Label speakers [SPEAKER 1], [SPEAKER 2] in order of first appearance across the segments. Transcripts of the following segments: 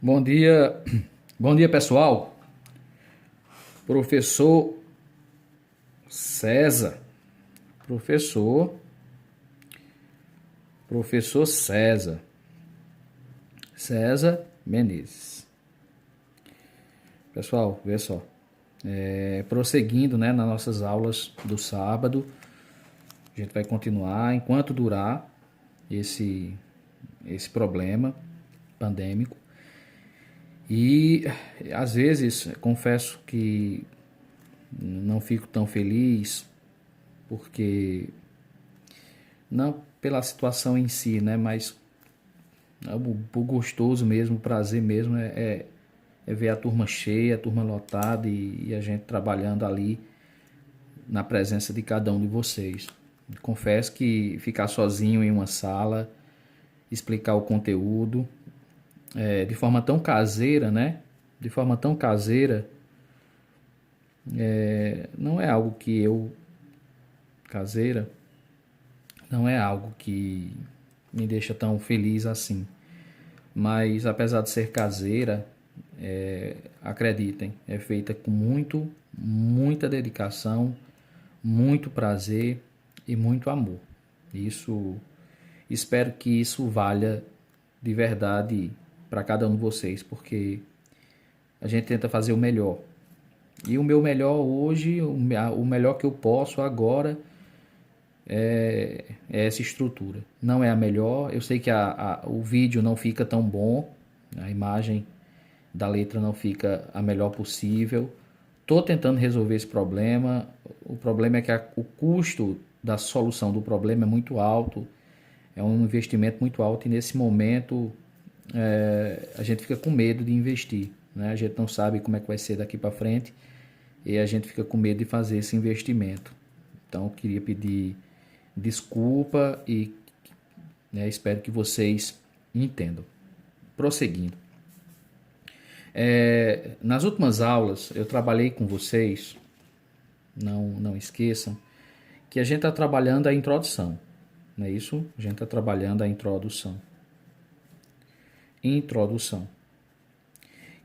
[SPEAKER 1] Bom dia, bom dia pessoal. Professor César, professor, professor César Menezes. Pessoal, vê só, prosseguindo, né, nas nossas aulas do sábado, a gente vai continuar enquanto durar esse problema pandêmico. E às vezes confesso que não fico tão feliz porque não pela situação em si, né, mas o gostoso mesmo, o prazer mesmo é ver a turma cheia, a turma lotada e a gente trabalhando ali na presença de cada um de vocês. Confesso que ficar sozinho em uma sala, explicar o conteúdo de forma tão caseira, né? De forma tão caseira, não é algo que caseira, não é algo que me deixa tão feliz assim. Mas apesar de ser caseira, acreditem, é feita com muita dedicação, muito prazer e muito amor. Espero que isso valha de verdade para cada um de vocês, porque a gente tenta fazer o melhor. E o meu melhor hoje, o melhor que eu posso agora é essa estrutura. Não é a melhor, eu sei que o vídeo não fica tão bom, a imagem da letra não fica a melhor possível. Estou tentando resolver esse problema. O problema é que o custo da solução do problema é muito alto, é um investimento muito alto e nesse momento a gente fica com medo de investir, né? A gente não sabe como é que vai ser daqui para frente e a gente fica com medo de fazer esse investimento. Então eu queria pedir desculpa e espero que vocês entendam. Prosseguindo. Nas últimas aulas eu trabalhei com vocês, não esqueçam, que a gente está trabalhando a introdução, não é isso? A gente está trabalhando a introdução.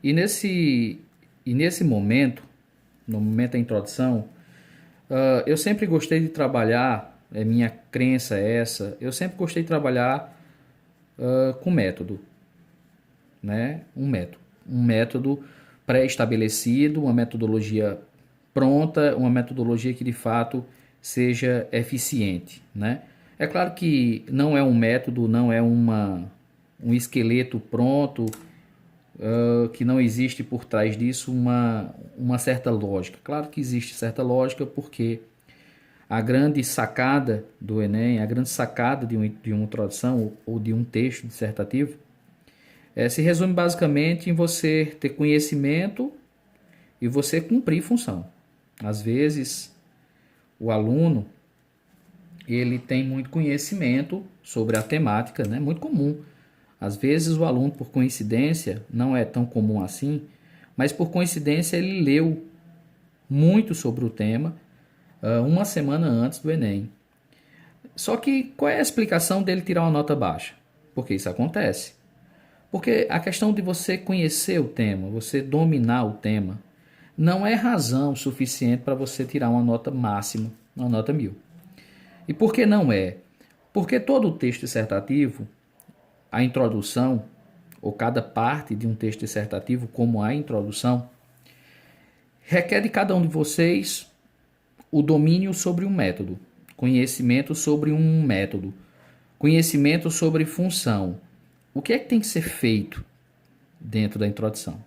[SPEAKER 1] E nesse momento, no momento da introdução, eu sempre gostei de trabalhar, minha crença é essa, eu sempre gostei de trabalhar com método, né? Um método pré-estabelecido, uma metodologia pronta, uma metodologia que de fato seja eficiente, né? É claro que não é um método, não é um esqueleto pronto, que não existe por trás disso uma certa lógica. Claro que existe certa lógica porque a grande sacada do Enem, a grande sacada de uma introdução ou de um texto dissertativo se resume basicamente em você ter conhecimento e você cumprir função. Às vezes, o aluno ele tem muito conhecimento sobre a temática, né? Muito comum. Às vezes o aluno, por coincidência, não é tão comum assim, mas por coincidência ele leu muito sobre o tema uma semana antes do Enem. Só que qual é a explicação dele tirar uma nota baixa? Porque isso acontece. Porque a questão de você conhecer o tema, você dominar o tema, não é razão suficiente para você tirar uma nota máxima, uma nota 1000. E por que não é? Porque todo o texto dissertativo, a introdução, ou cada parte de um texto dissertativo, como a introdução, requer de cada um de vocês o domínio sobre um método, conhecimento sobre um método, conhecimento sobre função. O que é que tem que ser feito dentro da introdução?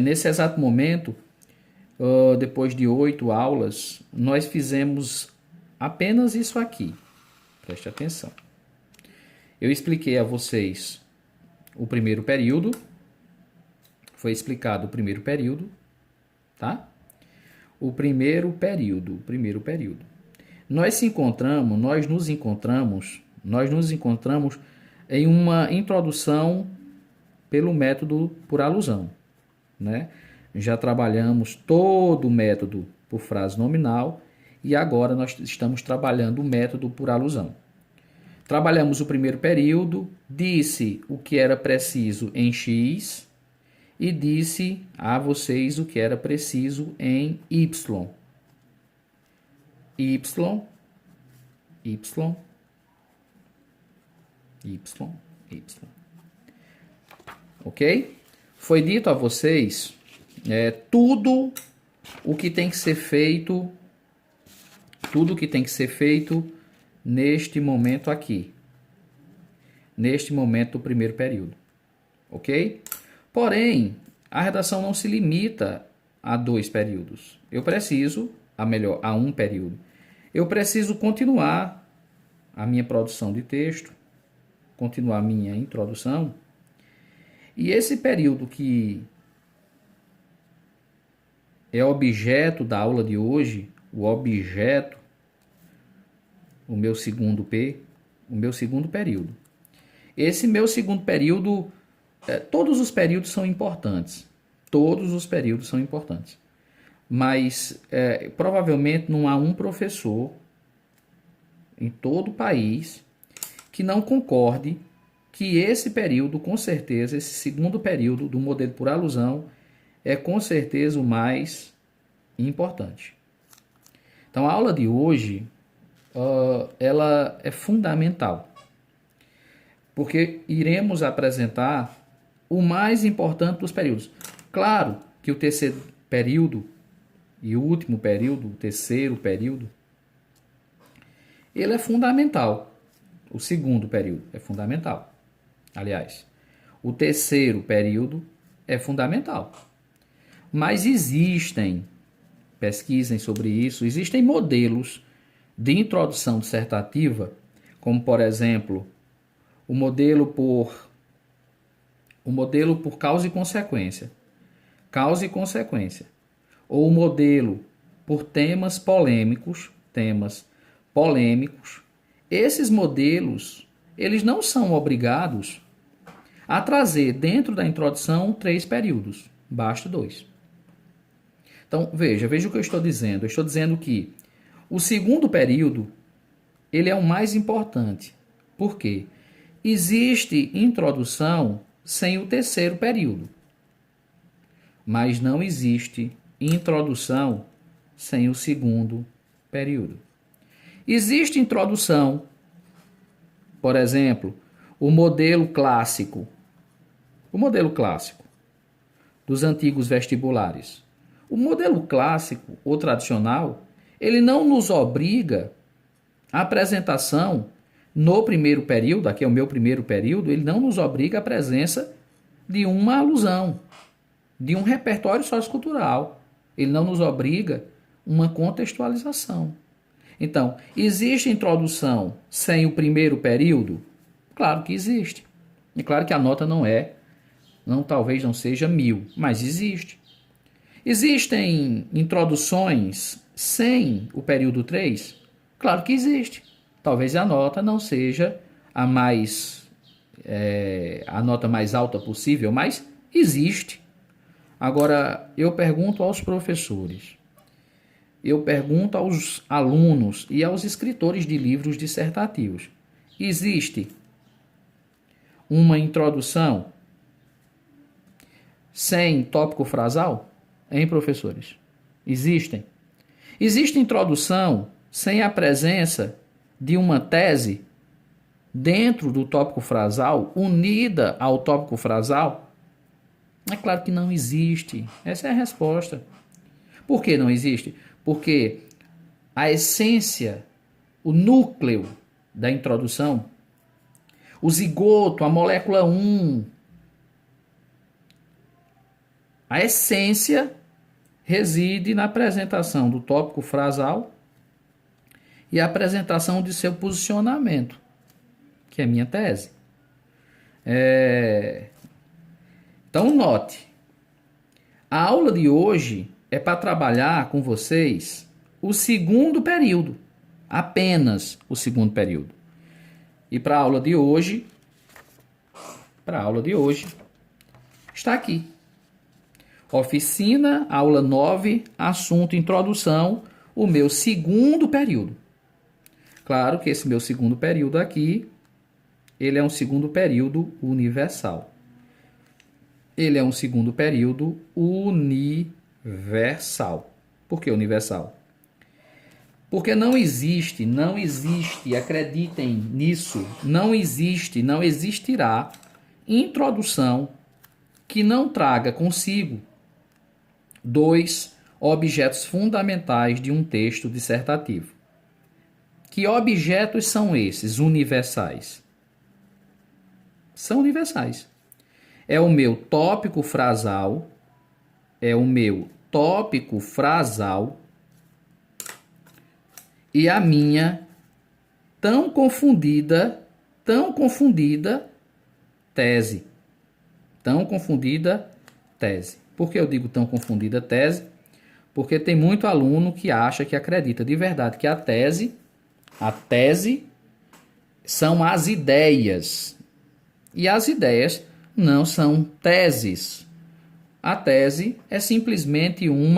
[SPEAKER 1] Nesse exato momento, depois de 8 aulas, nós fizemos apenas isso aqui. Preste atenção. Eu expliquei a vocês o primeiro período. Foi explicado o primeiro período, tá? O primeiro período. Nós nos encontramos em uma introdução pelo método por alusão, né? Já trabalhamos todo o método por frase nominal e agora nós estamos trabalhando o método por alusão. Trabalhamos o primeiro período, disse o que era preciso em X, e disse a vocês o que era preciso em Y. Y, Y, Y, Y. Ok? Foi dito a vocês tudo o que tem que ser feito, tudo o que tem que ser feito neste momento aqui. Neste momento do primeiro período. Ok? Porém, a redação não se limita a 2 períodos. Eu preciso, a um período. Eu preciso continuar a minha produção de texto, continuar a minha introdução. E esse período que é objeto da aula de hoje, o objeto, o meu segundo período. Esse meu segundo período, todos os períodos são importantes. Todos os períodos são importantes. Mas provavelmente não há um professor em todo o país que não concorde que esse período, com certeza, esse segundo período do modelo por alusão, é com certeza o mais importante. Então, a aula de hoje, ela é fundamental, porque iremos apresentar o mais importante dos períodos. Claro que o terceiro período e o último período, o terceiro período, ele é fundamental. O segundo período é fundamental. Aliás, o terceiro período é fundamental. Mas pesquisem sobre isso, existem modelos de introdução dissertativa, como, por exemplo, o modelo por causa e consequência. Causa e consequência. Ou o modelo por temas polêmicos. Esses modelos, eles não são obrigados a trazer dentro da introdução 3 períodos. Basta 2. Então, veja o que eu estou dizendo. Eu estou dizendo que o segundo período, ele é o mais importante. Por quê? Existe introdução sem o terceiro período. Mas não existe introdução sem o segundo período. Existe introdução, por exemplo, o modelo clássico dos antigos vestibulares. O modelo clássico ou tradicional, ele não nos obriga à apresentação no primeiro período, aqui é o meu primeiro período, ele não nos obriga à presença de uma alusão, de um repertório sociocultural. Ele não nos obriga uma contextualização. Então, existe introdução sem o primeiro período? Claro que existe. E claro que a nota talvez não seja 1000, mas existe. Existem introduções sem o período 3? Claro que existe. Talvez a nota não seja a nota mais alta possível, mas existe. Agora, eu pergunto aos professores, eu pergunto aos alunos e aos escritores de livros dissertativos. Existe uma introdução sem tópico frasal? Hein, professores? Existem. Existe introdução sem a presença de uma tese dentro do tópico frasal, unida ao tópico frasal? É claro que não existe. Essa é a resposta. Por que não existe? Porque a essência, o núcleo da introdução, o zigoto, a molécula 1, a essência reside na apresentação do tópico frasal e a apresentação de seu posicionamento, que é a minha tese. Então, note, a aula de hoje é para trabalhar com vocês o segundo período, apenas o segundo período. E para a aula de hoje, está aqui. Oficina, aula 9, assunto introdução, o meu segundo período. Claro que esse meu segundo período aqui, ele é um segundo período universal. ele é um segundo período universal. Por que universal? Porque não existe, acreditem nisso, não existe, não existirá introdução que não traga consigo dois objetos fundamentais de um texto dissertativo. Que objetos são esses universais? São universais. É o meu tópico frasal, e a minha tão confundida tese. Tão confundida tese. Por que eu digo tão confundida tese? Porque tem muito aluno que acha, que acredita de verdade que a tese são as ideias. E as ideias não são teses. A tese é simplesmente um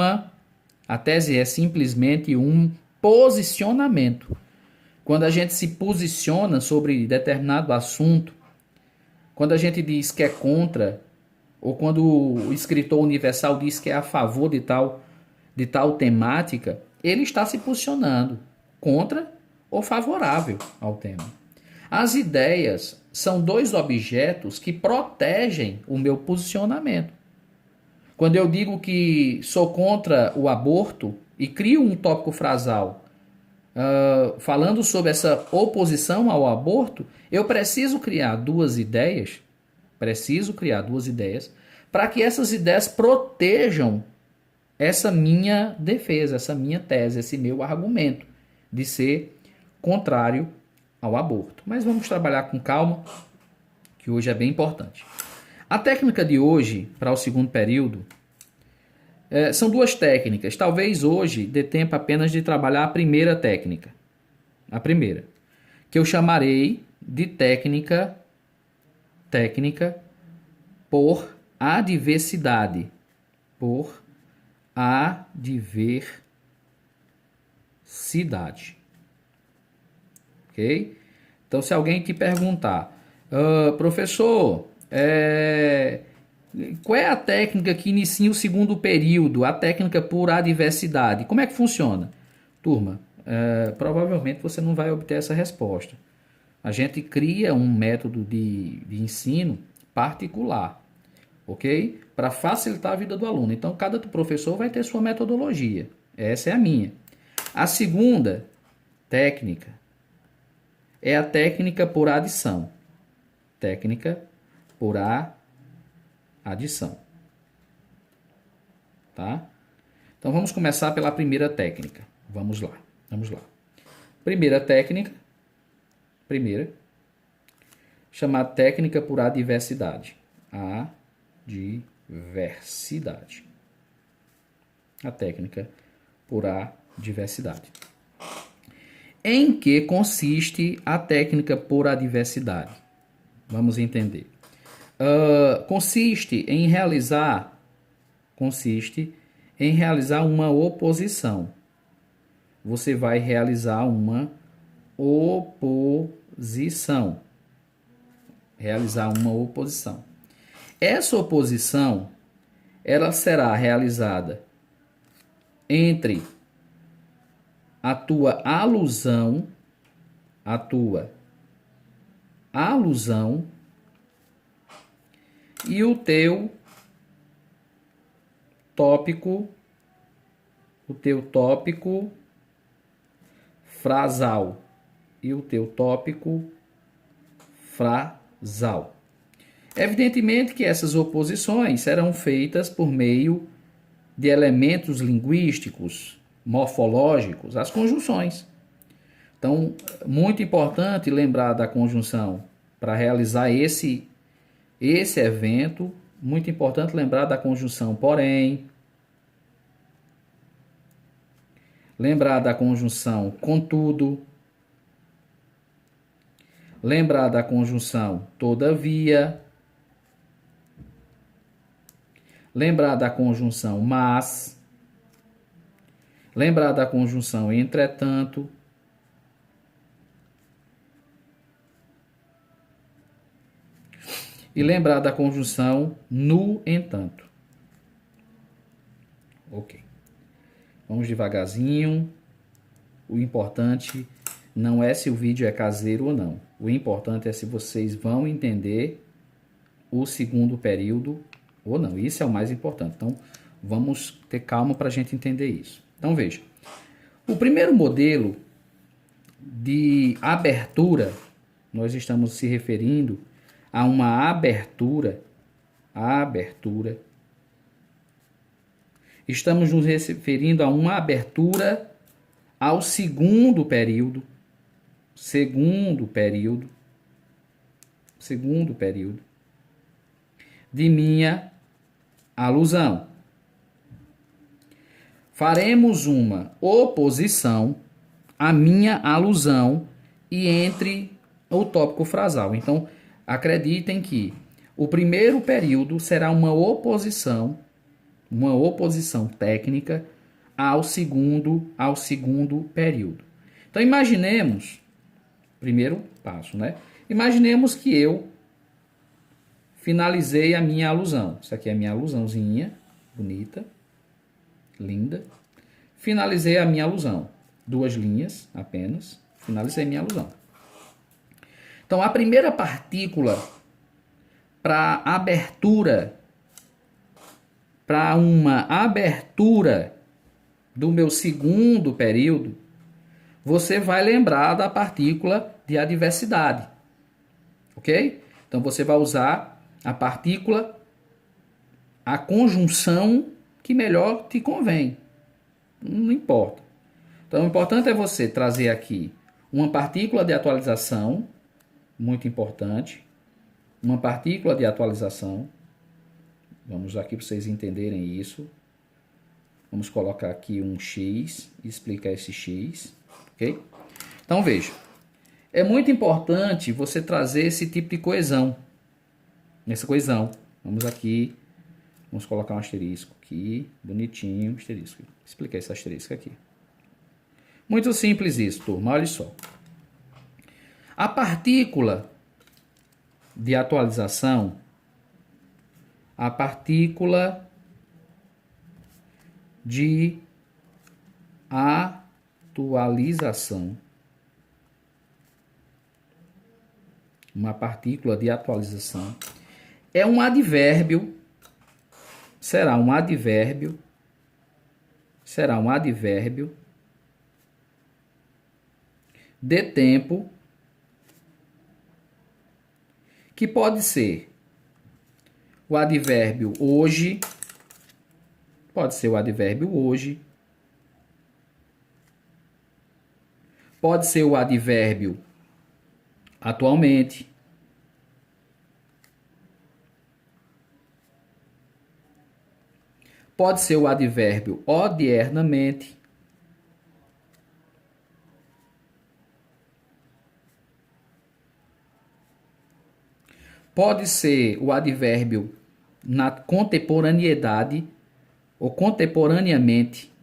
[SPEAKER 1] posicionamento. Quando a gente se posiciona sobre determinado assunto, quando a gente diz que é contra, ou quando o escritor universal diz que é a favor de tal temática, ele está se posicionando contra ou favorável ao tema. As ideias são dois objetos que protegem o meu posicionamento. Quando eu digo que sou contra o aborto e crio um tópico frasal falando sobre essa oposição ao aborto, eu preciso criar duas ideias para que essas ideias protejam essa minha defesa, essa minha tese, esse meu argumento de ser contrário ao aborto. Mas vamos trabalhar com calma, que hoje é bem importante. A técnica de hoje, para o segundo período, são duas técnicas. Talvez hoje dê tempo apenas de trabalhar a primeira técnica. A primeira, que eu chamarei de técnica por adversidade. Por adversidade. Ok? Então, se alguém te perguntar, professor, qual é a técnica que inicia o segundo período? A técnica por adversidade. Como é que funciona? Turma, provavelmente você não vai obter essa resposta. A gente cria um método de ensino particular, ok? Para facilitar a vida do aluno. Então, cada professor vai ter sua metodologia. Essa é a minha. A segunda técnica é a técnica por adição. Técnica por adição. Tá? Então, vamos começar pela primeira técnica. Vamos lá. Primeira técnica. Chamada técnica por adversidade. Adversidade. A técnica por adversidade. Em que consiste a técnica por adversidade? Vamos entender. Consiste em realizar uma oposição. Você vai realizar uma oposição. Essa oposição, ela será realizada entre a tua alusão e o teu tópico frasal. Evidentemente que essas oposições serão feitas por meio de elementos linguísticos, morfológicos, as conjunções. Então, muito importante lembrar da conjunção para realizar esse evento. Muito importante lembrar da conjunção porém. Lembrar da conjunção contudo. Lembrar da conjunção todavia. Lembrar da conjunção mas. Lembrar da conjunção entretanto. e lembrar da conjunção no entanto. Ok. Vamos devagarzinho. O importante não é se o vídeo é caseiro ou não. O importante é se vocês vão entender o segundo período ou não. Isso é o mais importante. Então, vamos ter calma para a gente entender isso. Então, veja. O primeiro modelo de abertura, nós estamos se referindo a uma abertura. Estamos nos referindo a uma abertura ao segundo período. Segundo período de minha alusão. Faremos uma oposição à minha alusão e entre o tópico frasal. Então, acreditem que o primeiro período será uma oposição técnica ao segundo período. Então, imaginemos, primeiro passo, né? Imaginemos que eu finalizei a minha alusão. Isso aqui é a minha alusãozinha, bonita, linda. Finalizei a minha alusão. 2 linhas apenas. Finalizei minha alusão. Então, a primeira partícula para abertura, para uma abertura do meu segundo período, você vai lembrar da partícula de adversidade. Ok? Então, você vai usar a partícula, a conjunção que melhor te convém. Não importa. Então, o importante é você trazer aqui uma partícula de atualização, muito importante. Uma partícula de atualização. Vamos aqui para vocês entenderem isso. Vamos colocar aqui um X e explicar esse X. Ok? Então, veja. É muito importante você trazer esse tipo de coesão. Essa coesão. Vamos aqui. Vamos colocar um asterisco aqui. Bonitinho. Asterisco. Explicar esse asterisco aqui. Muito simples isso, turma. Olha só. A partícula de atualização. A partícula de atualização. Uma partícula de atualização. É um advérbio. Será um advérbio de tempo que pode ser o advérbio hoje, pode ser o advérbio hoje, pode ser o advérbio atualmente, pode ser o advérbio odiernamente, pode ser o advérbio na contemporaneidade ou contemporaneamente.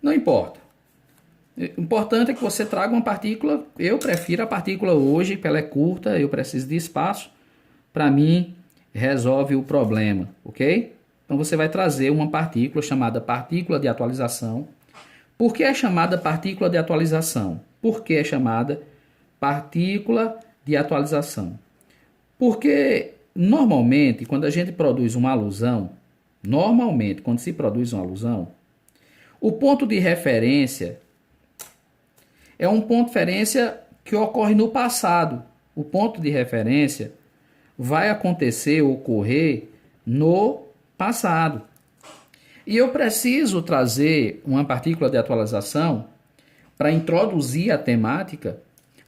[SPEAKER 1] Não importa. O importante é que você traga uma partícula. Eu prefiro a partícula hoje, porque ela é curta, eu preciso de espaço. Para mim, resolve o problema, ok? Então, você vai trazer uma partícula chamada partícula de atualização. Por que é chamada partícula de atualização? Por que é chamada partícula de atualização? Porque, normalmente, quando a gente produz uma alusão, o ponto de referência é um ponto de referência que ocorre no passado. O ponto de referência vai ocorrer no passado. E eu preciso trazer uma partícula de atualização para introduzir a temática,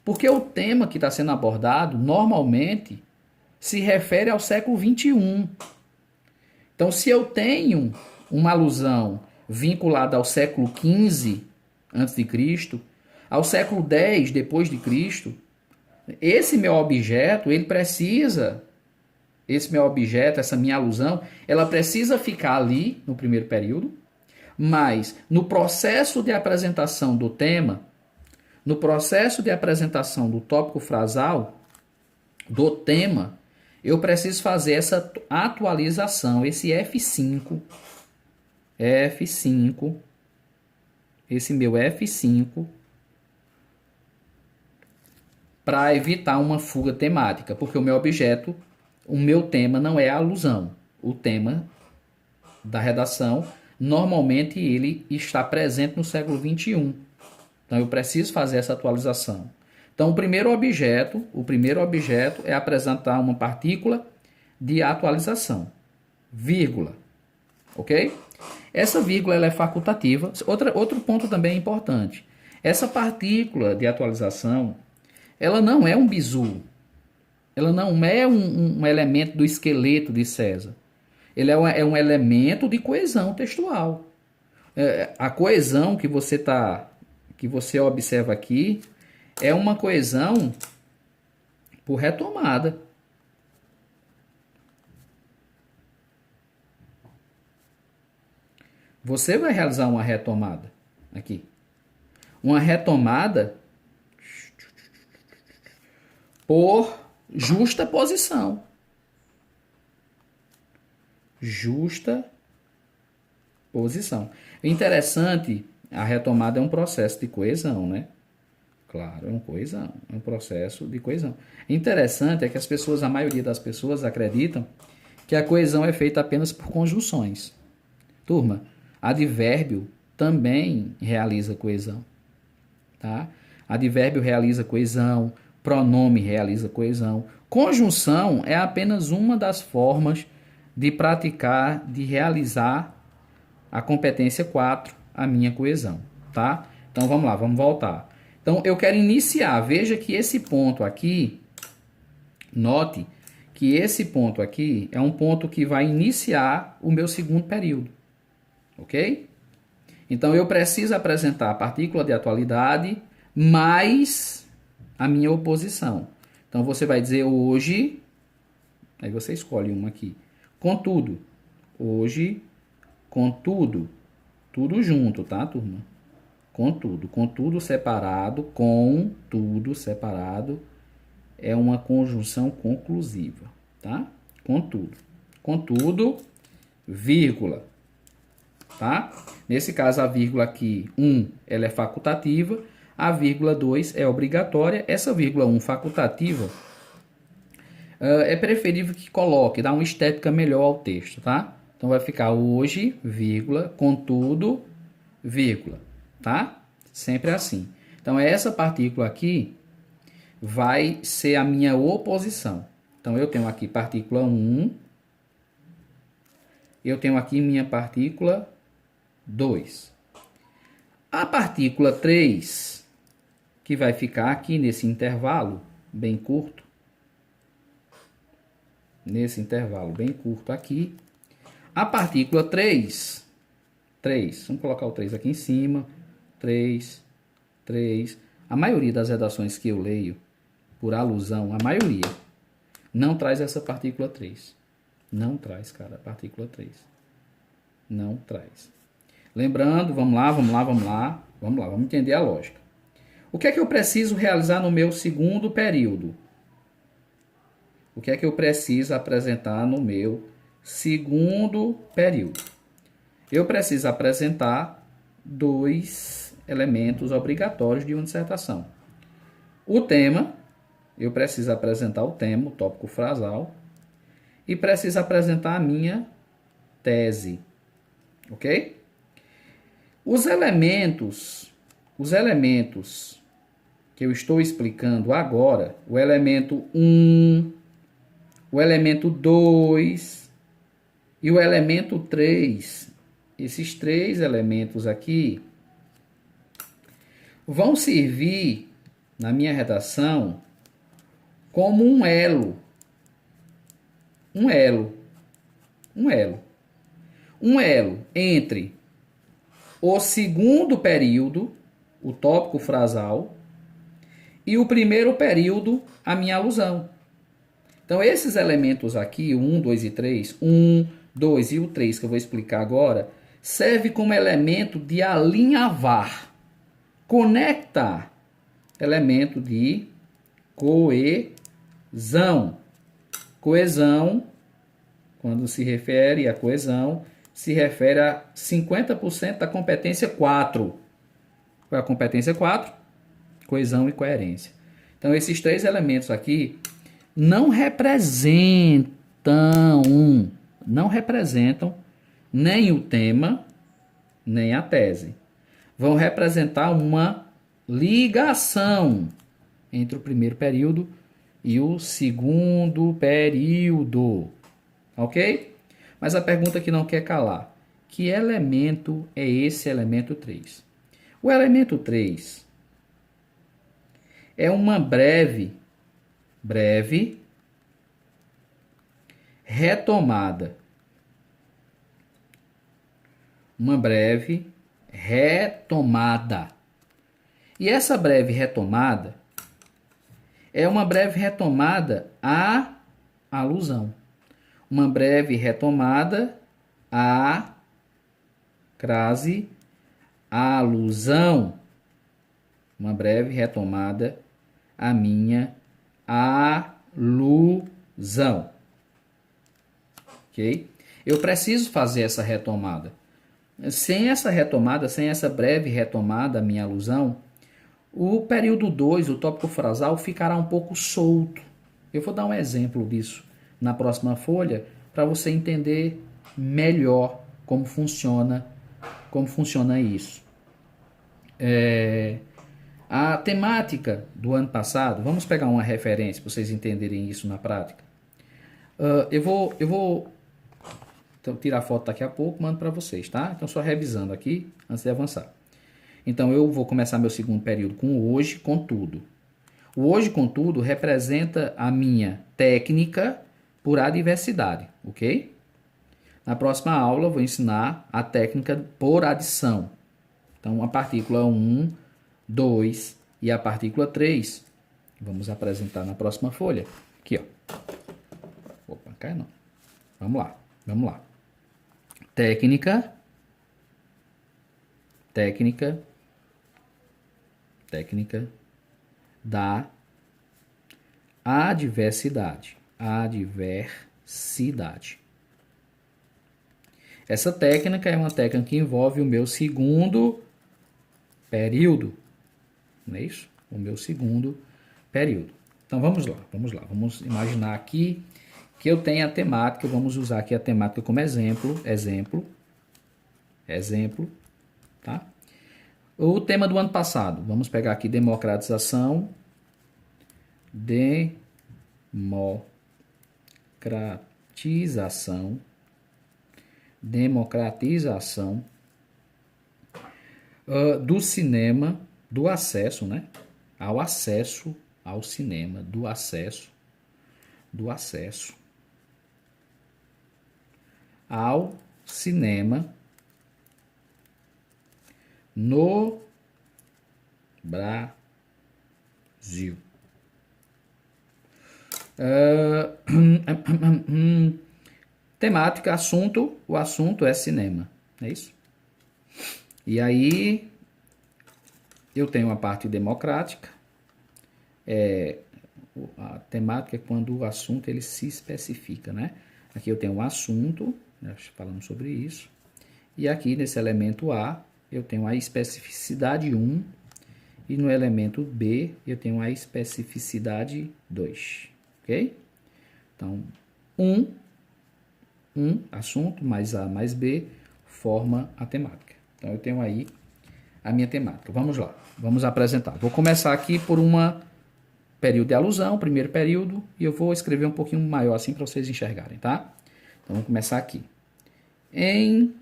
[SPEAKER 1] porque o tema que está sendo abordado normalmente se refere ao século XXI. Então, se eu tenho uma alusão vinculada ao século XV a.C., ao século X depois de Cristo, esse meu objeto ele precisa esse meu objeto, essa minha alusão, ela precisa ficar ali no primeiro período, mas no processo de apresentação do tema, no processo de apresentação do tópico frasal, do tema, eu preciso fazer essa atualização, esse F5, esse meu F5, para evitar uma fuga temática, porque o meu objeto, o meu tema não é a alusão. O tema da redação, normalmente ele está presente no século XXI. Então eu preciso fazer essa atualização. Então o primeiro objeto é apresentar uma partícula de atualização, vírgula, ok? Essa vírgula ela é facultativa. Outro ponto também importante. Essa partícula de atualização, ela não é um bizu. Ela não é um elemento do esqueleto de César. Ele é um elemento de coesão textual. A coesão que você observa aqui é uma coesão por retomada. Você vai realizar uma retomada aqui. Uma retomada por justa posição. Justa posição. Interessante, a retomada é um processo de coesão, né? Claro, é uma coesão, é um processo de coesão. Interessante é que a maioria das pessoas acreditam que a coesão é feita apenas por conjunções. Turma, advérbio também realiza coesão, tá? Advérbio realiza coesão, pronome realiza coesão. Conjunção é apenas uma das formas de praticar, de realizar a competência 4, a minha coesão, tá? Então vamos lá, vamos voltar. Então eu quero iniciar, veja que esse ponto aqui, note que esse ponto aqui é um ponto que vai iniciar o meu segundo período, ok? Então eu preciso apresentar a partícula de atualidade mais a minha oposição. Então você vai dizer hoje, aí você escolhe uma aqui. Contudo, hoje, contudo, tudo junto, tá, turma? Contudo separado, com tudo separado, é uma conjunção conclusiva, tá? Contudo, vírgula, tá? Nesse caso, a vírgula aqui, 1, ela é facultativa, a vírgula 2 é obrigatória. Essa vírgula 1 facultativa é preferível que coloque, dá uma estética melhor ao texto, tá? Então vai ficar hoje, vírgula, contudo, vírgula, tá? Sempre assim. Então essa partícula aqui vai ser a minha oposição. Então eu tenho aqui partícula 1, eu tenho aqui minha partícula 2. A partícula 3, que vai ficar aqui nesse intervalo bem curto, aqui, a partícula 3, vamos colocar o 3 aqui em cima, 3, a maioria das redações que eu leio, por alusão, a maioria, não traz essa partícula 3. Não traz, cara, a partícula 3. Não traz. Lembrando, vamos lá, vamos entender a lógica. O que é que eu preciso realizar no meu segundo período? O que é que eu preciso apresentar no meu segundo período? Eu preciso apresentar 2 elementos obrigatórios de uma dissertação. O tema, eu preciso apresentar o tema, o tópico frasal, e preciso apresentar a minha tese, ok? Os elementos que eu estou explicando agora, o elemento 1, o elemento 2 e o elemento 3, esses 3 elementos aqui vão servir na minha redação como um elo entre o segundo período, o tópico frasal, e o primeiro período, a minha alusão. Então, esses elementos aqui, o 1, 2 e 3, 1, 2 e o 3, que eu vou explicar agora, serve como elemento de alinhavar, conectar, elemento de coesão. Coesão, quando se refere a coesão, se refere a 50% da competência 4. Qual é a competência 4? Coesão e coerência. Então, esses três elementos aqui não representam nem o tema, nem a tese. Vão representar uma ligação entre o primeiro período e o segundo período. Ok? Mas a pergunta que não quer calar: que elemento é esse elemento 3? O elemento 3 é uma breve retomada. Uma breve retomada. E essa breve retomada é uma breve retomada à alusão. Uma breve retomada à crase alusão. Uma breve retomada à minha alusão. Ok? Eu preciso fazer essa retomada. Sem essa retomada, sem essa breve retomada à minha alusão, o período 2, o tópico frasal, ficará um pouco solto. Eu vou dar um exemplo disso na próxima folha para você entender melhor como funciona isso. A temática do ano passado, vamos pegar uma referência para vocês entenderem isso na prática. Eu vou tirar a foto daqui a pouco, mando para vocês, tá? Então, só revisando aqui antes de avançar. Então, eu vou começar meu segundo período com hoje, contudo. O hoje, contudo, representa a minha técnica por adversidade, ok? Na próxima aula, eu vou ensinar a técnica por adição. Então, a partícula 1, 2 e a partícula 3, vamos apresentar na próxima folha. Aqui, ó. Opa, cai não. Vamos lá. Técnica da adversidade. Essa técnica é uma técnica que envolve o meu segundo período. Não é isso? O meu segundo período. Então, vamos lá. Vamos imaginar aqui que eu tenho a temática. Vamos usar aqui a temática como exemplo. Tá? O tema do ano passado. Vamos pegar aqui democratização. Democratização do cinema, do acesso, né? Ao acesso ao cinema, do acesso ao cinema no Brasil. Temática, assunto, o assunto é cinema, é isso? E aí, eu tenho a parte democrática, a temática é quando o assunto ele se especifica, né? Aqui eu tenho um assunto, nós falamos sobre isso, e aqui nesse elemento A, eu tenho a especificidade 1, e no elemento B, eu tenho a especificidade 2, ok? Então, assunto, mais A mais B, forma a temática. Então, eu tenho aí a minha temática. Vamos lá, vamos apresentar. Vou começar aqui por uma período de alusão, primeiro período, e eu vou escrever um pouquinho maior assim para vocês enxergarem, tá? Então, vamos começar aqui. Em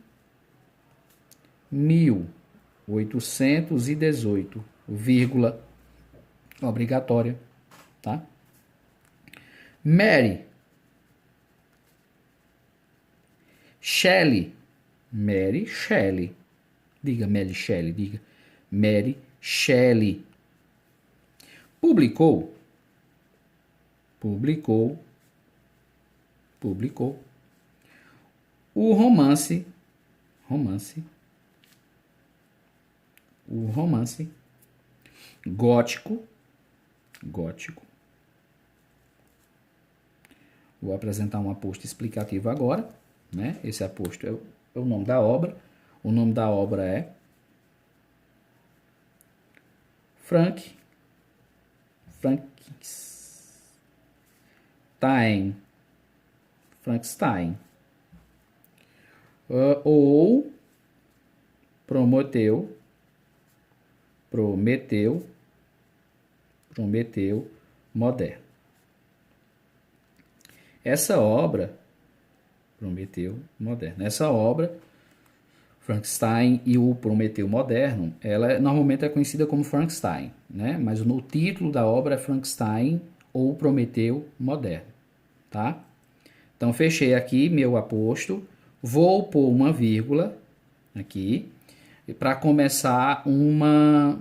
[SPEAKER 1] 1818, vírgula, obrigatória, tá? Mary Shelley, diga Mary Shelley, publicou publicou. O romance, gótico, vou apresentar um aposto explicativo agora, né? Esse aposto é o nome da obra. O nome da obra é Frankenstein. Ou Prometeu moderno. Essa obra, Prometeu moderno. Essa obra, Frankenstein e o Prometeu moderno, ela normalmente é conhecida como Frankenstein, né? Mas o título da obra é Frankenstein ou Prometeu moderno, tá? Então fechei aqui meu aposto, vou pôr uma vírgula aqui para começar uma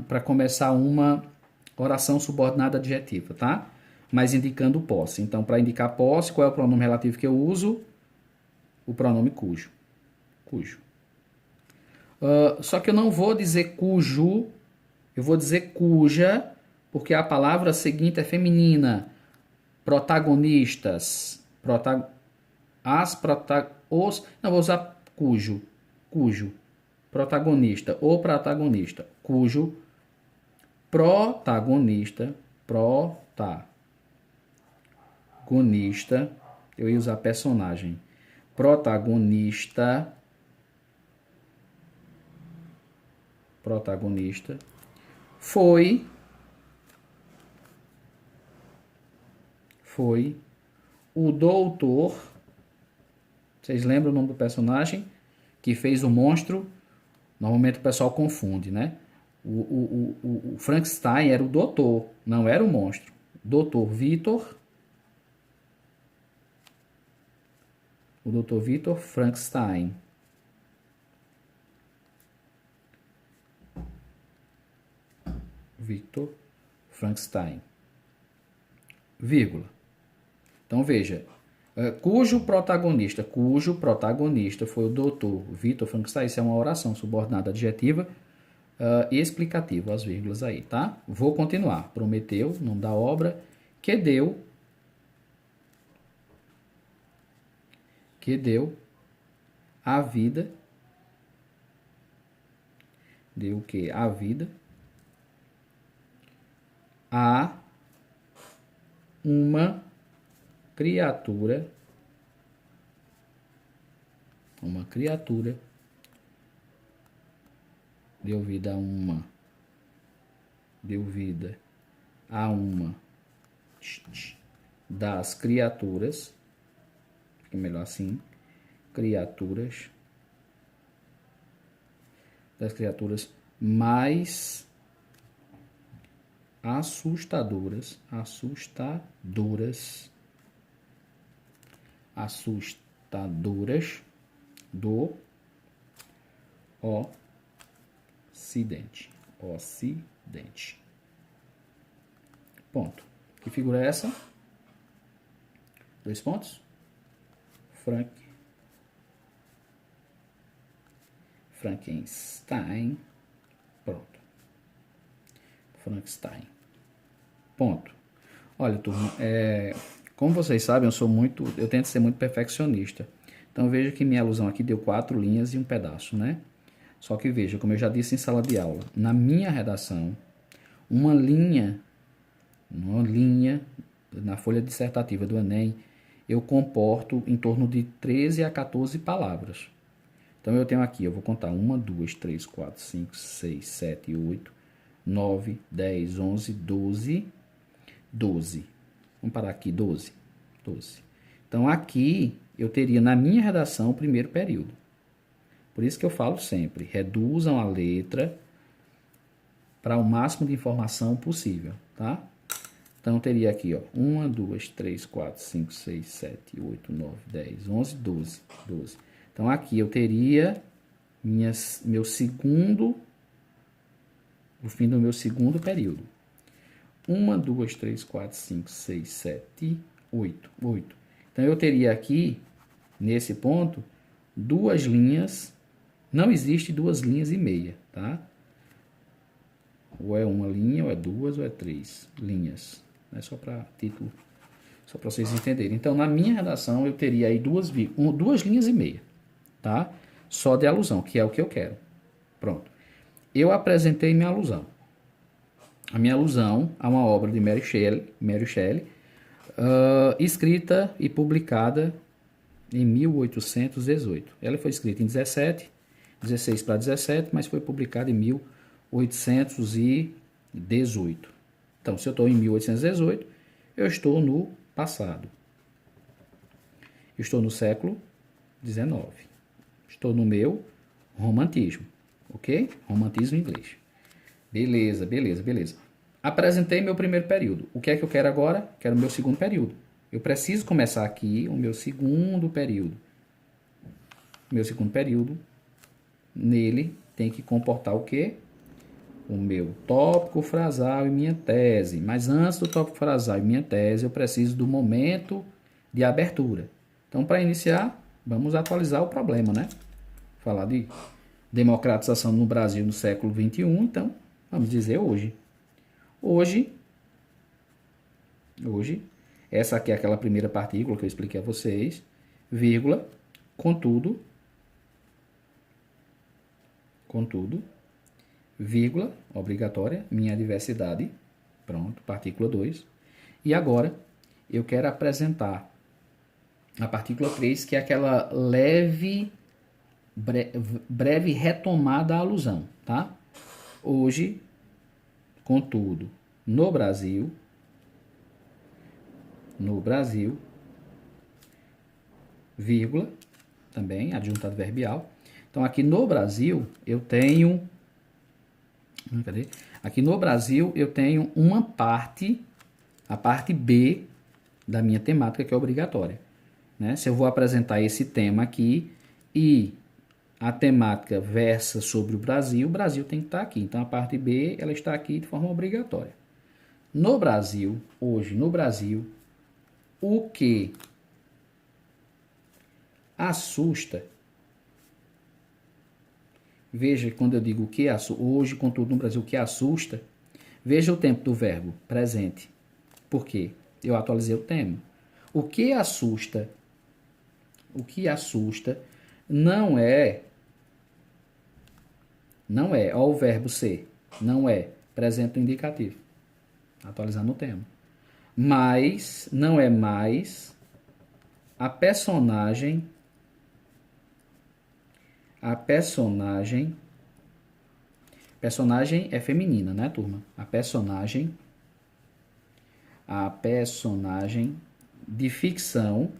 [SPEAKER 1] oração subordinada adjetiva, tá? Mas indicando posse. Então, para indicar posse, qual é o pronome relativo que eu uso? O pronome cujo. Só que eu não vou dizer cujo, eu vou dizer cuja, porque a palavra seguinte é feminina. Protagonistas. Não, vou usar cujo. Protagonista ou protagonista. Cujo protagonista, eu ia usar personagem. Protagonista foi o doutor. Vocês lembram o nome do personagem que fez o monstro? Normalmente o pessoal confunde, né? O Frankenstein era o doutor, não era o monstro. Doutor Victor. O Dr. Victor Frankenstein. Victor Frankenstein. Vírgula. Então veja, cujo protagonista foi o Dr. Victor Frankenstein. Isso é uma oração subordinada adjetiva e explicativa, as vírgulas aí, tá? Vou continuar. Prometeu, nome da obra, que deu a vida. Deu o quê? A vida a uma criatura. Deu vida a uma das criaturas. Fica melhor assim. Das criaturas mais assustadoras do Ocidente. Ponto. Que figura é essa? 2 pontos. Frankenstein. Pronto. Frankenstein. Ponto. Olha, turma, como vocês sabem, eu tento ser muito perfeccionista. Então veja que minha alusão aqui deu 4 linhas e um pedaço, né? Só que veja, como eu já disse em sala de aula, na minha redação, uma linha na folha dissertativa do Enem, eu comporto em torno de 13 a 14 palavras. Então eu tenho aqui, eu vou contar 1, 2, 3, 4, 5, 6, 7, 8, 9, 10, 11, 12. Vamos parar aqui, 12. Então aqui eu teria na minha redação o primeiro período. Por isso que eu falo sempre, reduzam a letra para o máximo de informação possível, tá? Então eu teria aqui, ó, 1, 2, 3, 4, 5, 6, 7, 8, 9, 10, 11, 12. Então aqui eu teria o fim do meu segundo período. 1, 2, 3, 4, 5, 6, 7, 8. Então, eu teria aqui, nesse ponto, duas linhas. Não existe duas linhas e meia, tá? Ou é uma linha, ou é duas, ou é três linhas. É só para título, só para vocês entenderem. Então, na minha redação, eu teria aí duas linhas e meia, tá? Só de alusão, que é o que eu quero. Pronto. Eu apresentei minha alusão. A minha alusão a uma obra de Mary Shelley, escrita e publicada em 1818. Ela foi escrita em 16 para 17, mas foi publicada em 1818. Então, se eu estou em 1818, eu estou no passado. Estou no século XIX. Estou no meu romantismo, ok? Romantismo em inglês. Beleza, beleza, beleza. Apresentei meu primeiro período. O que é que eu quero agora? Quero o meu segundo período. Eu preciso começar aqui o meu segundo período. Meu segundo período, nele tem que comportar o quê? O meu tópico frasal e minha tese. Mas antes do tópico frasal e minha tese, eu preciso do momento de abertura. Então, para iniciar, vamos atualizar o problema, né? Falar de democratização no Brasil no século XXI, então, vamos dizer hoje. Hoje, essa aqui é aquela primeira partícula que eu expliquei a vocês, vírgula, contudo, vírgula, obrigatória, minha diversidade, pronto, partícula 2. E agora, eu quero apresentar a partícula 3, que é aquela leve, breve retomada à alusão, tá? Hoje, contudo, no Brasil, vírgula, também, adjunto adverbial. Então, aqui no Brasil, eu tenho... Cadê? Aqui no Brasil, eu tenho uma parte, a parte B da minha temática, que é obrigatória. Né? Se eu vou apresentar esse tema aqui e a temática versa sobre o Brasil tem que estar aqui. Então, a parte B, ela está aqui de forma obrigatória. No Brasil, hoje, no Brasil, o que assusta... Veja, quando eu digo o que assusta, hoje, contudo, no Brasil, o que assusta, veja o tempo do verbo presente. Por quê? Eu atualizei o tema. O que assusta não é, ó, o verbo ser, não é presente no indicativo. Atualizando o tema. Mas, não é mais a personagem é feminina, né, turma? A personagem de ficção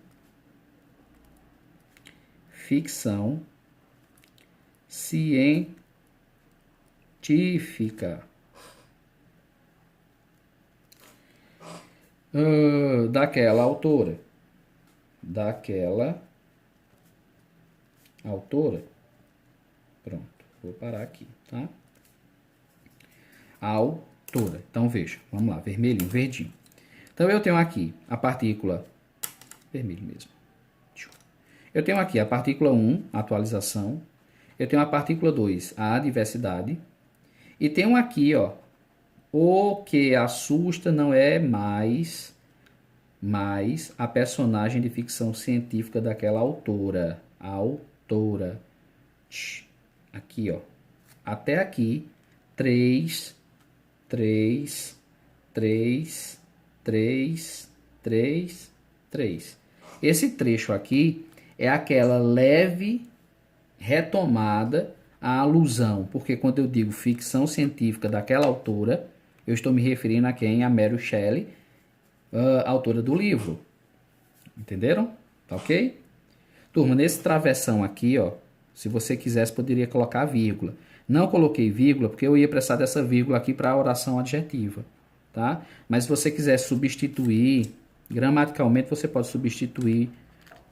[SPEAKER 1] científica daquela autora. Pronto, vou parar aqui, tá? A autora. Então, veja, vamos lá, vermelhinho, verdinho. Então, eu tenho aqui a partícula... Vermelho mesmo. Eu tenho aqui a partícula 1, atualização. Eu tenho a partícula 2, a adversidade. E tenho aqui, ó, o que assusta não é mais a personagem de ficção científica daquela autora. A autora. Aqui, ó. Até aqui, 3. Esse trecho aqui é aquela leve retomada à alusão, porque quando eu digo ficção científica daquela autora, eu estou me referindo a quem? A Mary Shelley, autora do livro. Entenderam? Tá ok? Turma, nesse travessão aqui, ó, se você quisesse, poderia colocar vírgula. Não coloquei vírgula porque eu ia precisar dessa vírgula aqui para a oração adjetiva, tá? Mas se você quiser substituir, gramaticalmente você pode substituir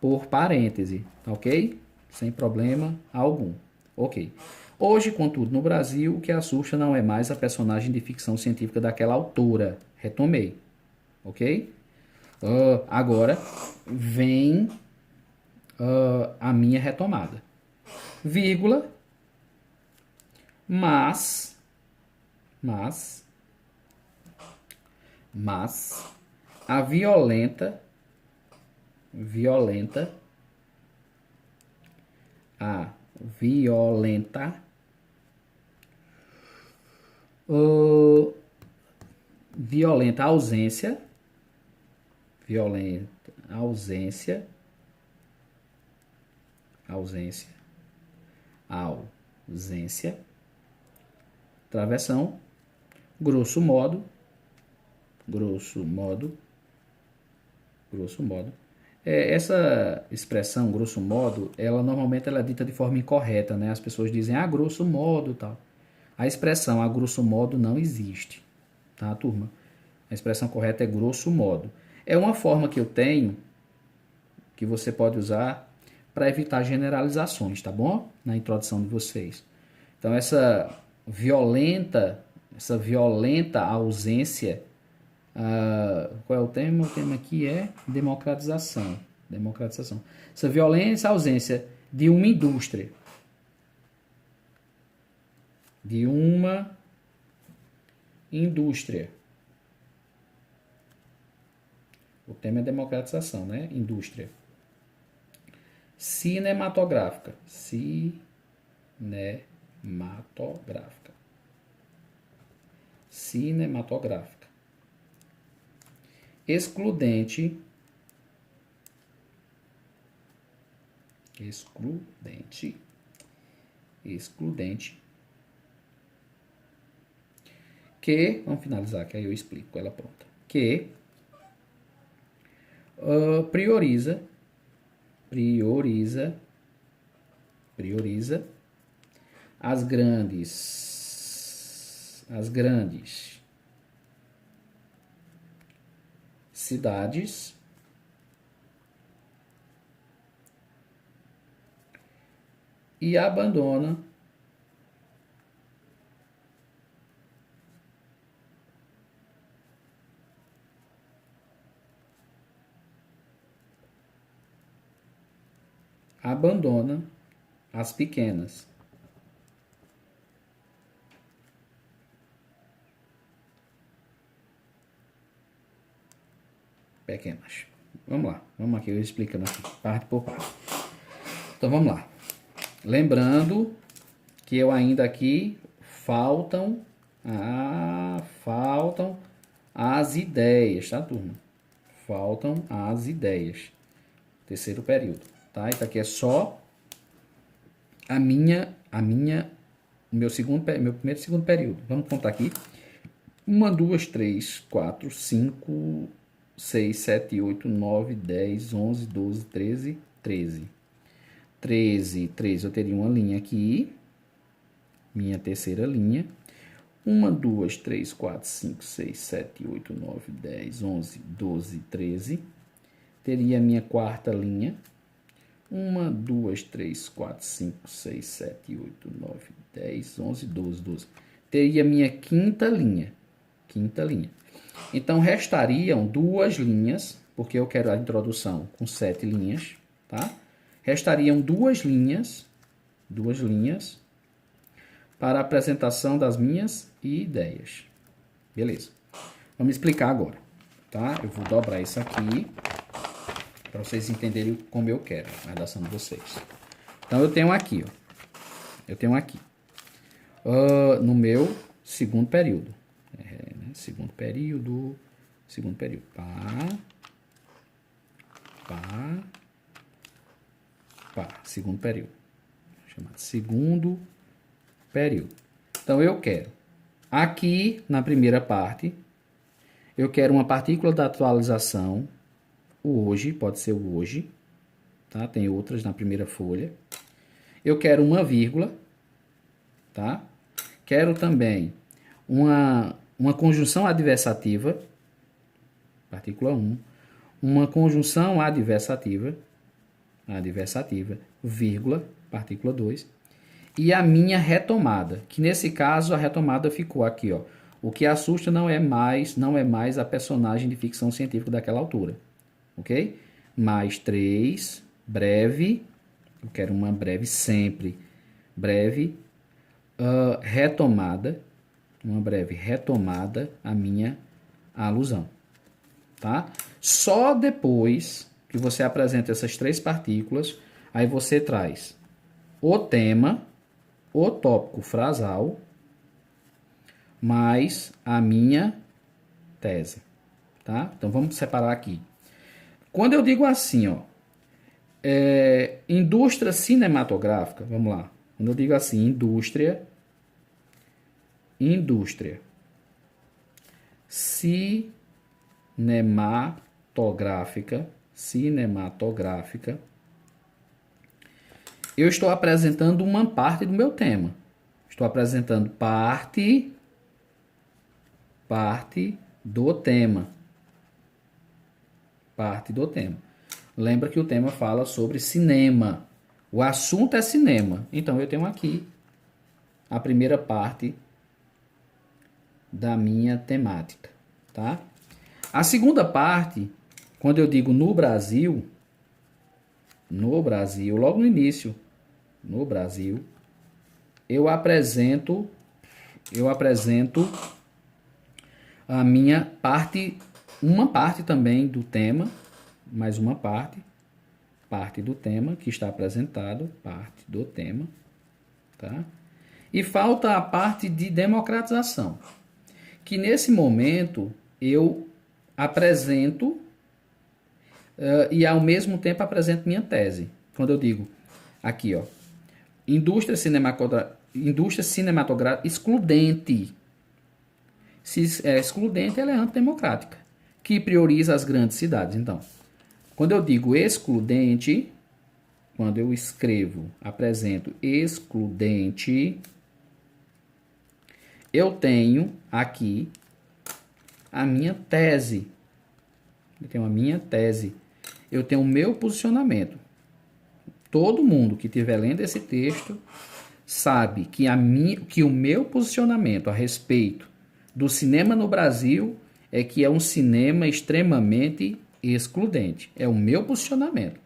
[SPEAKER 1] por parêntese, tá ok? Sem problema algum. Ok. Hoje, contudo, no Brasil, o que assusta não é mais a personagem de ficção científica daquela autora. Retomei. Ok? Agora vem a minha retomada. Vírgula, mas a violenta, a violenta violenta ausência, travessão, grosso modo, essa expressão, grosso modo, ela normalmente ela é dita de forma incorreta, né? As pessoas dizem, grosso modo, tal. A expressão, a grosso modo, não existe, tá, turma? A expressão correta é grosso modo. É uma forma que eu tenho, que você pode usar para evitar generalizações, tá bom? Na introdução de vocês. Então, essa violenta ausência, qual é o tema? O tema aqui é democratização. Essa violência ausência de uma indústria, o tema é democratização, né? Indústria. Cinematográfica. Excludente. Que, vamos finalizar, que aí eu explico ela pronta. Que prioriza as grandes cidades e abandona as pequenas. Vamos lá. Vamos aqui, eu explicando aqui, parte por parte. Então, vamos lá. Lembrando que eu ainda aqui faltam as ideias, tá, turma? Faltam as ideias. Terceiro período, tá? Isso aqui é só o meu primeiro e segundo período. Vamos contar aqui. 1, 2, 3, 4, 5, 6, 7, 8, 9, 10, 11, 12, 13, 13. 13, eu teria uma linha aqui, minha terceira linha. 1, 2, 3, 4, 5, 6, 7, 8, 9, 10, 11, 12, 13. Teria minha quarta linha. 1, 2, 3, 4, 5, 6, 7, 8, 9, 10, 11, 12, 12. Teria minha quinta linha. Então, restariam 2 linhas, porque eu quero a introdução com 7 linhas, tá? Restariam 2 linhas para a apresentação das minhas ideias. Beleza. Vamos explicar agora, tá? Eu vou dobrar isso aqui para vocês entenderem como eu quero a redação de vocês. Então, eu tenho aqui, no meu segundo período. Segundo período. Segundo período. Chamado segundo período. Então, eu quero, aqui na primeira parte, eu quero uma partícula da atualização, o hoje, pode ser o hoje, tá? Tem outras na primeira folha. Eu quero uma vírgula, tá? Quero também uma conjunção adversativa, partícula 1, uma conjunção adversativa, vírgula, partícula 2, e a minha retomada, que nesse caso a retomada ficou aqui, ó. O que assusta não é mais a personagem de ficção científica daquela altura. ok? Mais 3, breve, eu quero uma breve sempre, breve, retomada, uma breve retomada a minha alusão, tá? Só depois que você apresenta essas 3 partículas, aí você traz o tema, o tópico frasal, mais a minha tese, tá? Então vamos separar aqui. Quando eu digo assim, ó, indústria cinematográfica, vamos lá. Quando eu digo assim, indústria cinematográfica, eu estou apresentando uma parte do meu tema. Estou apresentando parte do tema. Parte do tema. Lembra que o tema fala sobre cinema. O assunto é cinema. Então, eu tenho aqui a primeira parte da minha temática, tá? A segunda parte, quando eu digo no Brasil, logo no início, no Brasil, eu apresento a minha parte, uma parte também do tema, mais uma parte do tema que está apresentado, parte do tema, tá? E falta a parte de democratização, que nesse momento eu apresento e ao mesmo tempo apresento minha tese. Quando eu digo aqui, ó, indústria cinematográfica excludente. Se é excludente, ela é antidemocrática, que prioriza as grandes cidades. Então, quando eu digo excludente, quando eu escrevo, apresento excludente, eu tenho aqui a minha tese. Eu tenho a minha tese. Eu tenho o meu posicionamento. Todo mundo que estiver lendo esse texto sabe que o meu posicionamento a respeito do cinema no Brasil é que é um cinema extremamente excludente. É o meu posicionamento.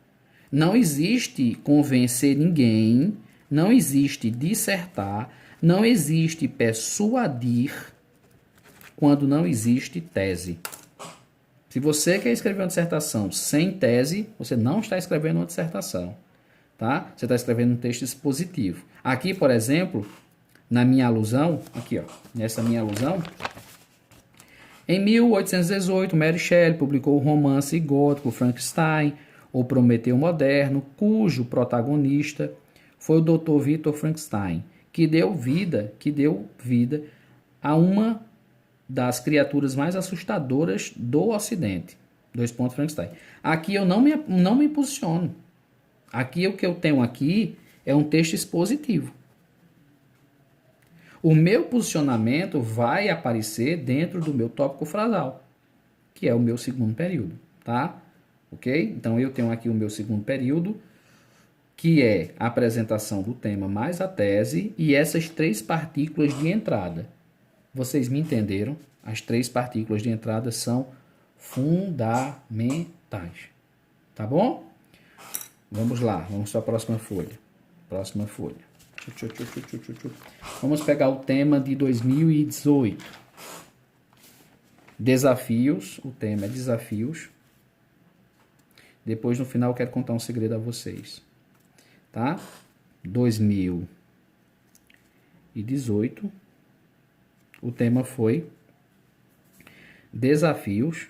[SPEAKER 1] Não existe convencer ninguém, não existe dissertar, não existe persuadir quando não existe tese. Se você quer escrever uma dissertação sem tese, você não está escrevendo uma dissertação, tá? Você está escrevendo um texto expositivo. Aqui, por exemplo, na minha alusão, aqui, ó, nessa minha alusão, em 1818, Mary Shelley publicou o romance gótico Frankenstein, ou Prometeu Moderno, cujo protagonista foi o Dr. Victor Frankenstein, que deu vida a uma das criaturas mais assustadoras do Ocidente. Frankenstein. Aqui eu não me posiciono. Aqui o que eu tenho aqui é um texto expositivo. O meu posicionamento vai aparecer dentro do meu tópico frasal, que é o meu segundo período, tá? Ok? Então eu tenho aqui o meu segundo período, que é a apresentação do tema mais a tese e essas 3 partículas de entrada. Vocês me entenderam? As 3 partículas de entrada são fundamentais. Tá bom? Vamos lá, vamos para a próxima folha. Próxima folha. Vamos pegar o tema de 2018. Desafios, o tema é desafios. Depois, no final, eu quero contar um segredo a vocês. Tá? 2018. O tema foi desafios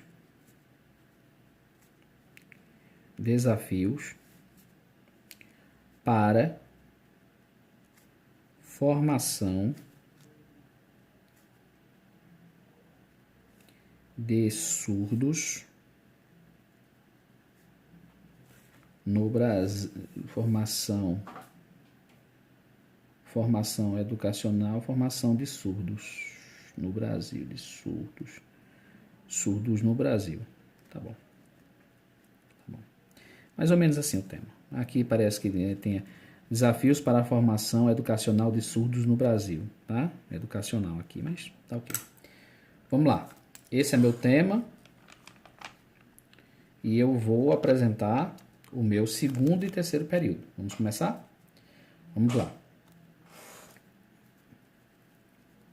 [SPEAKER 1] para formação de surdos no Brasil. Formação educacional, formação de surdos no Brasil, surdos no Brasil. Tá bom. Mais ou menos assim o tema. Aqui parece que tem desafios para a formação educacional de surdos no Brasil, tá? Educacional aqui, mas tá ok. Vamos lá. Esse é meu tema. e eu vou apresentar o meu segundo e terceiro período. Vamos começar? Vamos lá.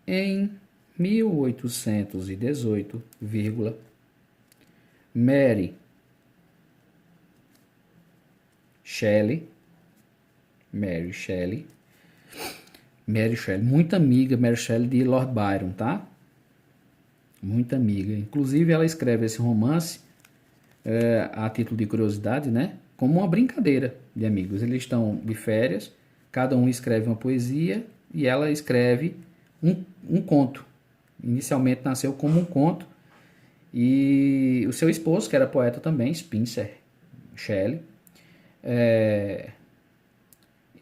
[SPEAKER 1] Em 1818, Mary Shelley, muita amiga, Mary Shelley de Lord Byron, tá? Muita amiga. Inclusive, ela escreve esse romance, a título de curiosidade, né? Como uma brincadeira de amigos. Eles estão de férias, cada um escreve uma poesia e ela escreve um conto. Inicialmente nasceu como um conto e o seu esposo, que era poeta também, Spencer Shelley,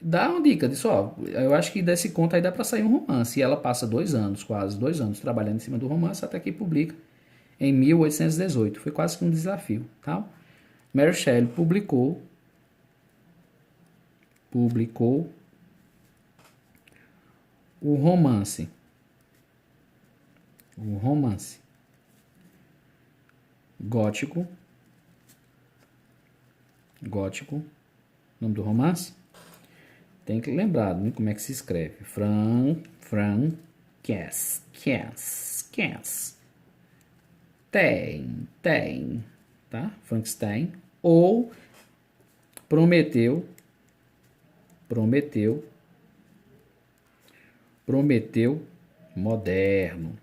[SPEAKER 1] dá uma dica disso, ó, eu acho que desse conto aí dá para sair um romance. E ela passa 2 anos, quase 2 anos, trabalhando em cima do romance até que publica em 1818. Foi quase que um desafio, tá? Mary Shelley publicou o romance gótico, nome do romance, tem que lembrar, né, como é que se escreve. Tem, tá? Frankenstein ou Prometeu moderno.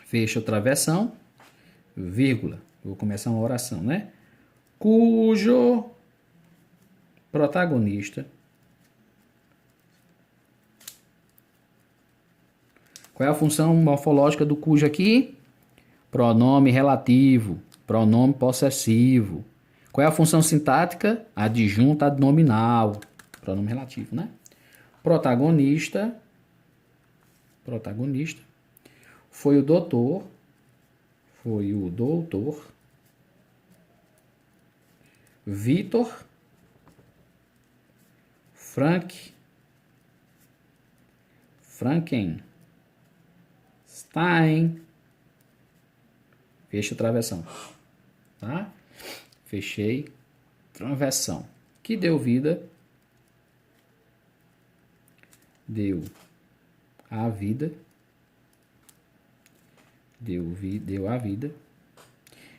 [SPEAKER 1] Fecha o travessão, vírgula. Vou começar uma oração, né? Cujo protagonista. Qual é a função morfológica do cujo aqui? Pronome relativo, pronome possessivo. Qual é a função sintática? Adjunto adnominal. Pronome relativo, né? Protagonista foi o doutor Victor Frankenstein. Fecha o travessão, tá? Fechei travessão. Que deu vida, deu a vida.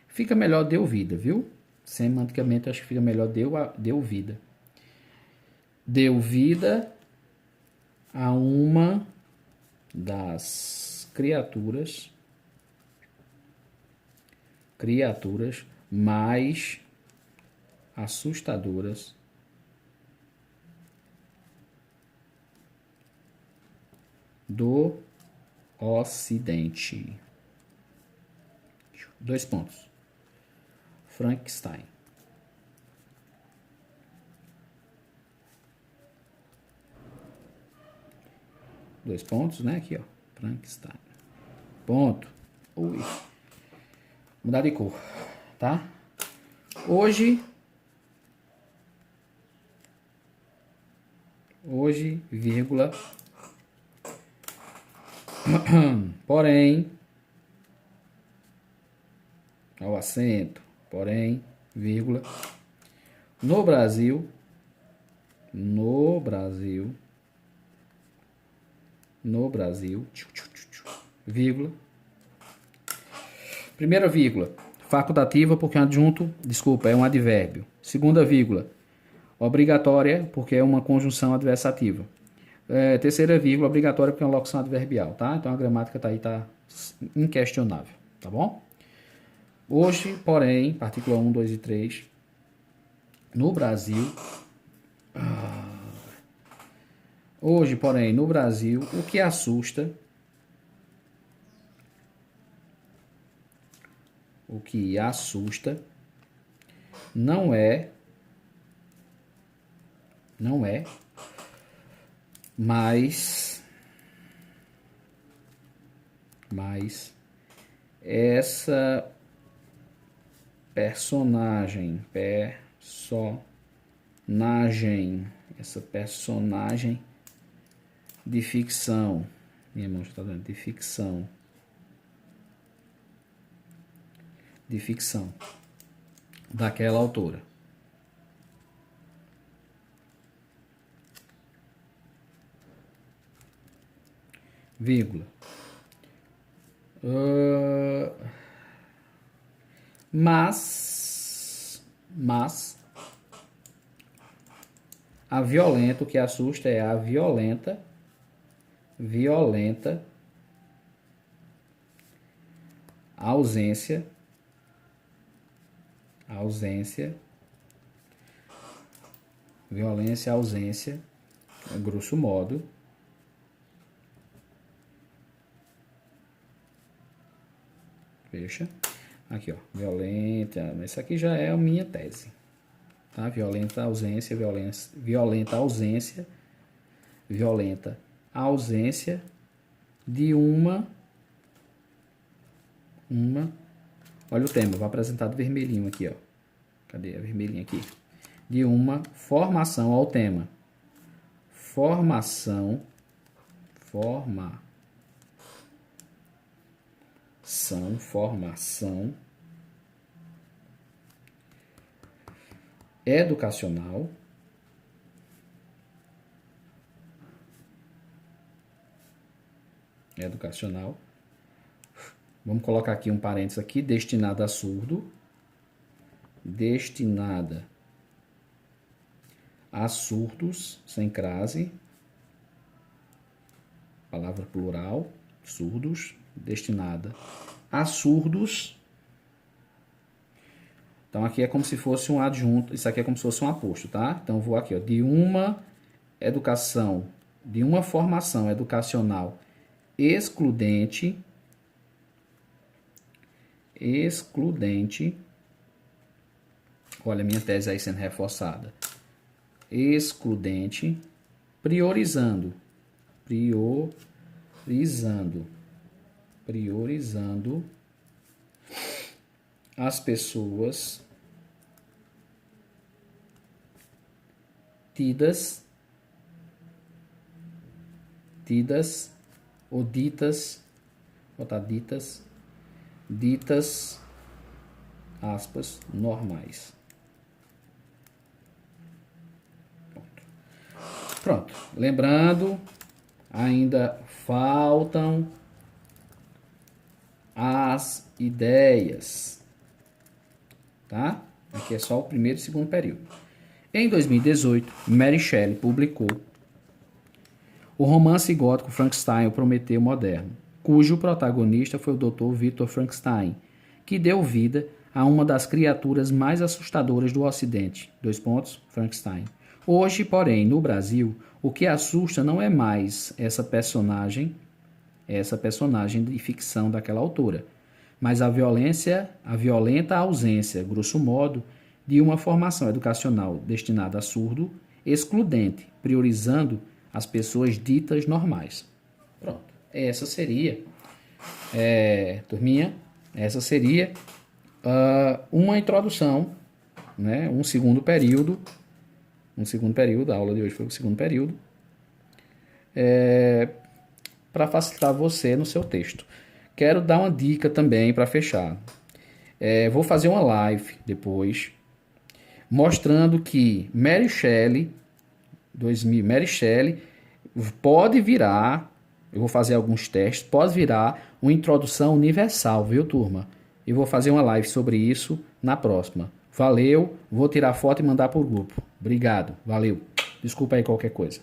[SPEAKER 1] Fica melhor deu vida, viu? Semanticamente acho que fica melhor deu vida. Deu vida a uma das criaturas mais assustadoras do Ocidente. 2 pontos. Frankenstein. Dois pontos, né? Aqui, ó. Frankenstein. Ponto. Ui. Mudar de cor, tá? Hoje, vírgula, porém, ao acento, porém, vírgula, no Brasil, vírgula, primeira vírgula, facultativa porque é um adjunto, é um advérbio. Segunda vírgula, obrigatória porque é uma conjunção adversativa. Terceira vírgula, obrigatória porque é uma locução adverbial, tá? Então a gramática tá aí, tá inquestionável, tá bom? Hoje, porém, partícula 1, 2 e 3, no Brasil, o que assusta, não é mais essa personagem de ficção, Minha mão já está doendo. De ficção. De ficção. Daquela autora. Vírgula. Mas a violenta, o que assusta é a violenta ausência violência, ausência, grosso modo, fecha, aqui ó, violenta, isso aqui já é a minha tese, tá? Violenta ausência de uma, olha o tema, vou apresentar de vermelhinho aqui, ó, cadê a vermelhinha aqui? De uma formação ao tema, formação educacional, vamos colocar aqui um parênteses aqui, destinada a surdo, destinada a surdos, sem crase, palavra plural, surdos, destinada a surdos. Então aqui é como se fosse um adjunto, isso aqui é como se fosse um aposto, tá? Então eu vou aqui, ó, de uma formação educacional excludente, olha a minha tese aí sendo reforçada, excludente, priorizando as pessoas tidas ou ditas, botar ditas, aspas, normais. Pronto. Lembrando, ainda faltam as ideias, tá? Aqui é só o primeiro e segundo período. Em 2018, Mary Shelley publicou o romance gótico Frankenstein, o Prometeu Moderno, cujo protagonista foi o Dr. Victor Frankenstein, que deu vida a uma das criaturas mais assustadoras do Ocidente. Frankenstein. Hoje, porém, no Brasil, o que assusta não é mais essa personagem de ficção daquela autora, mas a violenta ausência, grosso modo, de uma formação educacional destinada a surdo, excludente, priorizando as pessoas ditas normais. Pronto. Essa seria, turminha, uma introdução, né, um segundo período, a aula de hoje foi o segundo período, para facilitar você no seu texto. Quero dar uma dica também para fechar. Vou fazer uma live depois, mostrando que Mary Shelley pode virar, eu vou fazer alguns testes, pode virar uma introdução universal, viu, turma? Eu vou fazer uma live sobre isso na próxima. Valeu, vou tirar foto e mandar por grupo. Obrigado, valeu. Desculpa aí qualquer coisa.